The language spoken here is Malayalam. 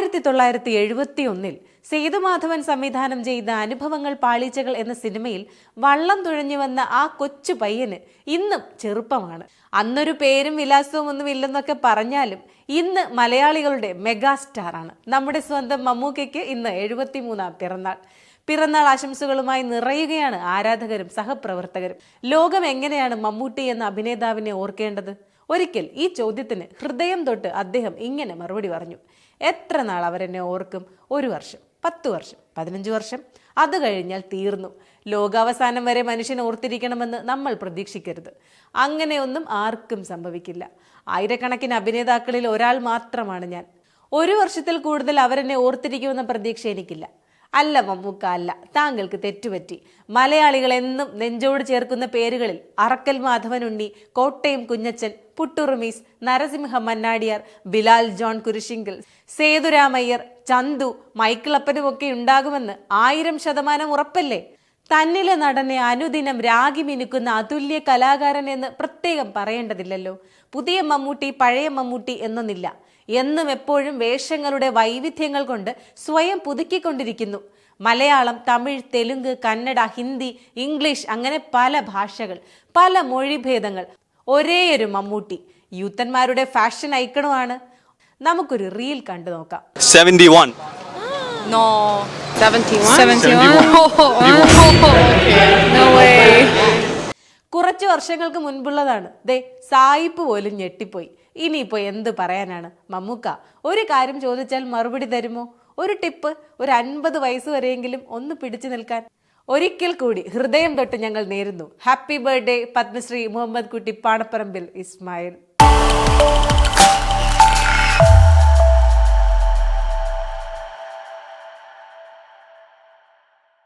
1971 സേതുമാധവൻ സംവിധാനം ചെയ്ത അനുഭവങ്ങൾ പാളിച്ചകൾ എന്ന സിനിമയിൽ വള്ളം തുഴഞ്ഞു വന്ന ആ കൊച്ചു പയ്യന് ഇന്നും ചെറുപ്പമാണ്. അന്നൊരു പേരും വിലാസവും ഒന്നും ഇല്ലെന്നൊക്കെ പറഞ്ഞാലും ഇന്ന് മലയാളികളുടെ മെഗാസ്റ്റാറാണ്. നമ്മുടെ സ്വന്തം മമ്മൂക്കയ്ക്ക് ഇന്ന് 73ാം പിറന്നാൾ ആശംസകളുമായി നിറയുകയാണ് ആരാധകരും സഹപ്രവർത്തകരും. ലോകം എങ്ങനെയാണ് മമ്മൂട്ടി എന്ന അഭിനേതാവിനെ ഓർക്കേണ്ടത്? ഒരിക്കൽ ഈ ചോദ്യത്തിന് ഹൃദയം തൊട്ട് അദ്ദേഹം ഇങ്ങനെ മറുപടി പറഞ്ഞു: എത്ര നാൾ അവരെന്നെ ഓർക്കും? 1 വർഷം, 10 വർഷം, 15 വർഷം, അത് കഴിഞ്ഞാൽ തീർന്നു. ലോകാവസാനം വരെ മനുഷ്യൻ ഓർത്തിരിക്കണമെന്ന് നമ്മൾ പ്രതീക്ഷിക്കരുത്. അങ്ങനെയൊന്നും ആർക്കും സംഭവിക്കില്ല. ആയിരക്കണക്കിന് അഭിനേതാക്കളിൽ ഒരാൾ മാത്രമാണ് ഞാൻ. 1 വർഷത്തിൽ കൂടുതൽ അവരെന്നെ ഓർത്തിരിക്കുമെന്ന പ്രതീക്ഷ എനിക്കില്ല. അല്ല മമ്മൂക്ക, അല്ല, താങ്കൾക്ക് തെറ്റുപറ്റി. മലയാളികൾ എന്നും നെഞ്ചോട് ചേർക്കുന്ന പേരുകളിൽ അറക്കൽ മാധവൻ ഉണ്ണി, കോട്ടയം കുഞ്ഞച്ചൻ, പുട്ടുറുമീസ്, നരസിംഹ മന്നാടിയാർ, ബിലാൽ ജോൺ കുരിശിങ്കൽ, സേതുരാമയ്യർ, ചന്തു, മൈക്കിളപ്പനുമൊക്കെ ഉണ്ടാകുമെന്ന് 1000% ഉറപ്പല്ലേ? തന്നിലെ നടനെ അനുദിനം രാഗി മിനുക്കുന്ന അതുല്യ കലാകാരൻ എന്ന് പ്രത്യേകം പറയേണ്ടതില്ലല്ലോ. പുതിയ മമ്മൂട്ടി, പഴയ മമ്മൂട്ടി എന്നൊന്നില്ല. എന്നും എപ്പോഴും വേഷങ്ങളുടെ വൈവിധ്യങ്ങൾ കൊണ്ട് സ്വയം പുതുക്കിക്കൊണ്ടിരിക്കുന്നു. മലയാളം, തമിഴ്, തെലുങ്ക്, കന്നഡ, ഹിന്ദി, ഇംഗ്ലീഷ്, അങ്ങനെ പല ഭാഷകൾ, പല മൊഴിഭേദങ്ങൾ. ഒരേയൊരു മമ്മൂട്ടി യൂത്തന്മാരുടെ ഫാഷൻ ഐക്കണുമാണ്. നമുക്കൊരു റീൽ കണ്ടു നോക്കാം. 71. No. 71? No way. കുറച്ച് വർഷങ്ങൾക്ക് മുൻപുള്ളതാണ്. ദേ, സായിപ്പ് പോലും ഞെട്ടിപ്പോയി. ഇനിയിപ്പോൾ എന്ത് പറയാനാണ്? മമ്മൂക്ക ഒരു കാര്യം ചോദിച്ചാൽ മറുപടി തരുമോ? ഒരു ടിപ്പ്, ഒരു 50 വയസ്സ് വരെയെങ്കിലും ഒന്ന് പിടിച്ചു നിൽക്കാൻ. ഒരിക്കൽ കൂടി ഹൃദയം തൊട്ട് ഞങ്ങൾ നേരുന്നു ഹാപ്പി ബർത്ത്ഡേ പത്മശ്രീ മുഹമ്മദ് കുട്ടി പാണപ്പറമ്പിൽ ഇസ്മായിൽ.